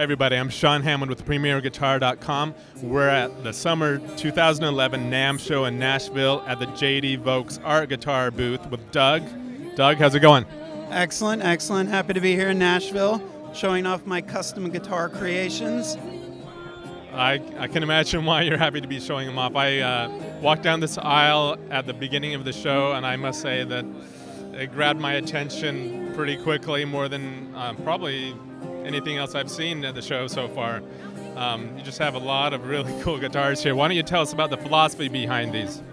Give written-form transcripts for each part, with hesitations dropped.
Everybody, I'm Sean Hammond with PremierGuitar.com. We're at the Summer 2011 NAMM show in Nashville at the J.D. Vokes Art Guitar booth with Doug. Doug, how's it going? Excellent, excellent. Happy to be here in Nashville, showing off my custom guitar creations. I can imagine why you're happy to be showing them off. I walked down this aisle at the beginning of the show, and I must say that it grabbed my attention pretty quickly, more than probably anything else I've seen at the show so far. You just have a lot of really cool guitars here. Why don't you tell us about the philosophy behind these?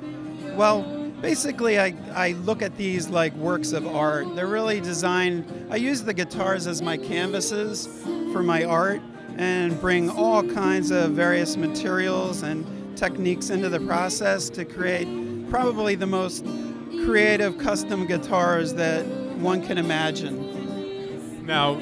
Well, basically I look at these like works of art. They're really designed, I use the guitars as my canvases for my art and bring all kinds of various materials and techniques into the process to create probably the most creative custom guitars that one can imagine. Now,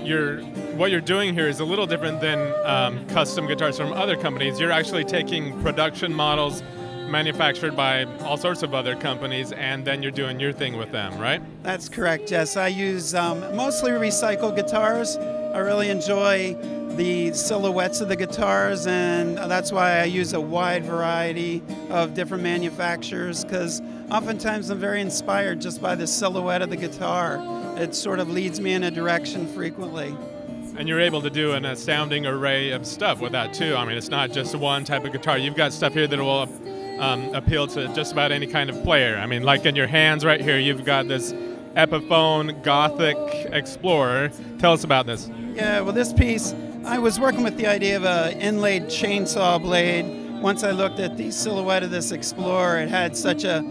what you're doing here is a little different than custom guitars from other companies. You're actually taking production models manufactured by all sorts of other companies, and then you're doing your thing with them, right? That's correct, yes. I use mostly recycled guitars. I really enjoy the silhouettes of the guitars, and that's why I use a wide variety of different manufacturers, because oftentimes I'm very inspired just by the silhouette of the guitar. It sort of leads me in a direction frequently. And you're able to do an astounding array of stuff with that too. I mean, it's not just one type of guitar. You've got stuff here that will appeal to just about any kind of player. I mean, like in your hands right here, you've got this Epiphone Gothic Explorer. Tell us about this. Yeah, well, this piece, I was working with the idea of an inlaid chainsaw blade. Once I looked at the silhouette of this Explorer, it had such a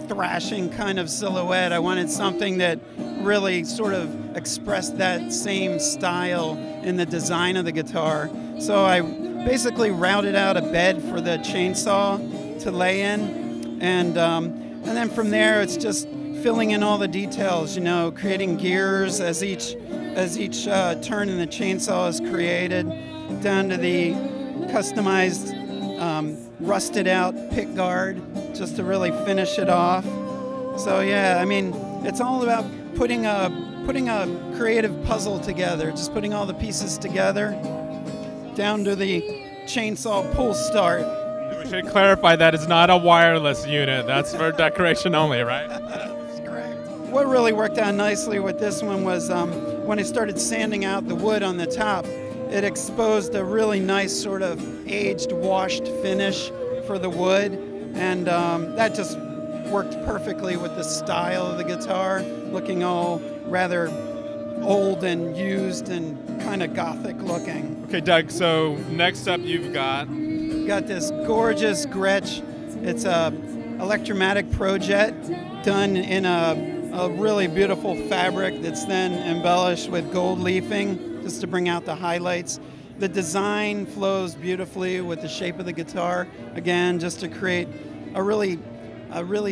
thrashing kind of silhouette. I wanted something that really sort of expressed that same style in the design of the guitar. So I basically routed out a bed for the chainsaw to lay in, and then from there it's just filling in all the details, you know, creating gears as each turn in the chainsaw is created, down to the customized rusted out pick guard, just to really finish it off. So yeah, I mean, it's all about putting a creative puzzle together, just putting all the pieces together, down to the chainsaw pull start. We should clarify that it's not a wireless unit. That's for decoration only, right? That's correct. What really worked out nicely with this one was when I started sanding out the wood on the top, it exposed a really nice sort of aged, washed finish for the wood, and that just worked perfectly with the style of the guitar, looking all rather old and used and kind of Gothic looking. Okay, Doug, so next up you've got this gorgeous Gretsch. It's a electromatic Projet done in a really beautiful fabric that's then embellished with gold leafing just to bring out the highlights. The design flows beautifully with the shape of the guitar, again, just to create a really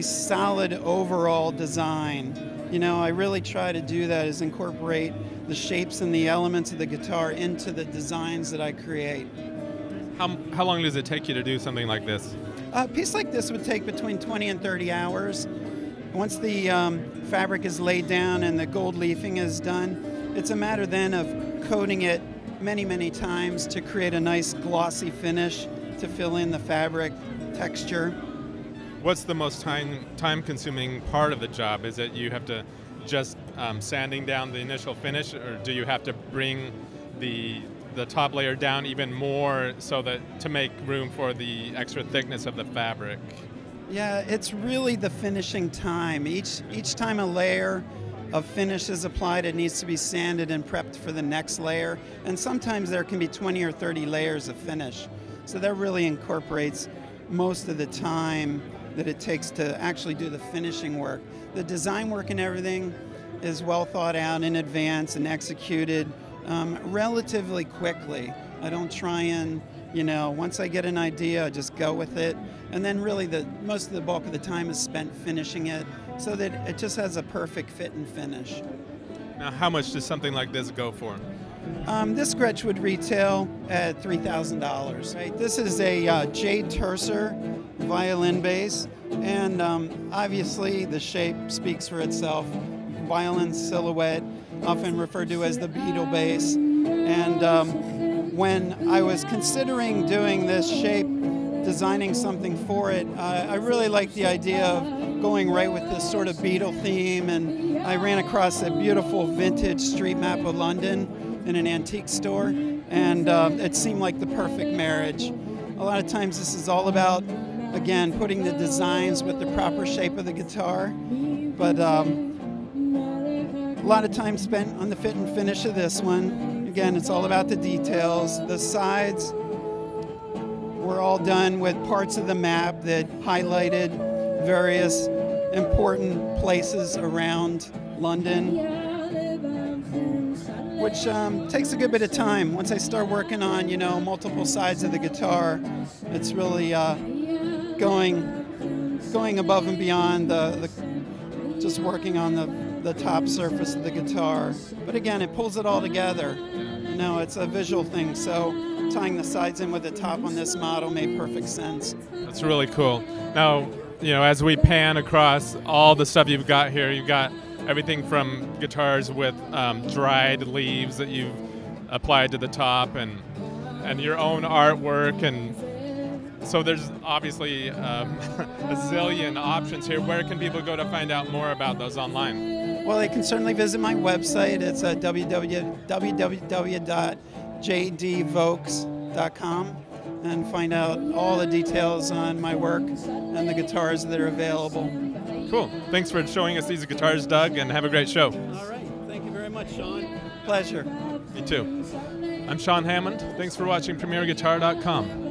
solid overall design. You know, I really try to do that, is incorporate the shapes and the elements of the guitar into the designs that I create. How long does it take you to do something like this? A piece like this would take between 20 and 30 hours. Once the fabric is laid down and the gold leafing is done, it's a matter then of coating it many, many times to create a nice glossy finish to fill in the fabric texture. What's the most time-consuming part of the job? Is it you have to just sanding down the initial finish, or do you have to bring the top layer down even more so that to make room for the extra thickness of the fabric? Yeah, it's really the finishing time. Each time a layer of finish is applied, it needs to be sanded and prepped for the next layer. And sometimes there can be 20 or 30 layers of finish. So that really incorporates most of the time that it takes to actually do the finishing work. The design work and everything is well thought out in advance and executed relatively quickly. I don't try and, you know, once I get an idea, I just go with it. And then really most of the bulk of the time is spent finishing it so that it just has a perfect fit and finish. Now, how much does something like this go for? This Gretsch would retail at $3,000. Right? This is a jade tercer violin bass, and obviously the shape speaks for itself. Violin silhouette, often referred to as the beetle bass, and when I was considering doing this shape, designing something for it, I really liked the idea of going right with this sort of Beetle theme, and I ran across a beautiful vintage street map of London in an antique store, and it seemed like the perfect marriage. A lot of times this is all about, again, putting the designs with the proper shape of the guitar, but a lot of time spent on the fit and finish of this one. Again, it's all about the details. The sides were all done with parts of the map that highlighted various important places around London, which takes a good bit of time. Once I start working on, multiple sides of the guitar, it's really going above and beyond just working on the top surface of the guitar. But again, it pulls it all together. It's a visual thing, so tying the sides in with the top on this model made perfect sense. That's really cool. Now, as we pan across all the stuff you've got here, you've got everything from guitars with dried leaves that you've applied to the top, and your own artwork, and so there's obviously a zillion options here. Where can people go to find out more about those online? Well, they can certainly visit my website. It's www.jdvokes.com and find out all the details on my work and the guitars that are available. Cool. Thanks for showing us these guitars, Doug, and have a great show. All right. Thank you very much, Sean. Pleasure. You too. I'm Sean Hammond. Thanks for watching PremierGuitar.com.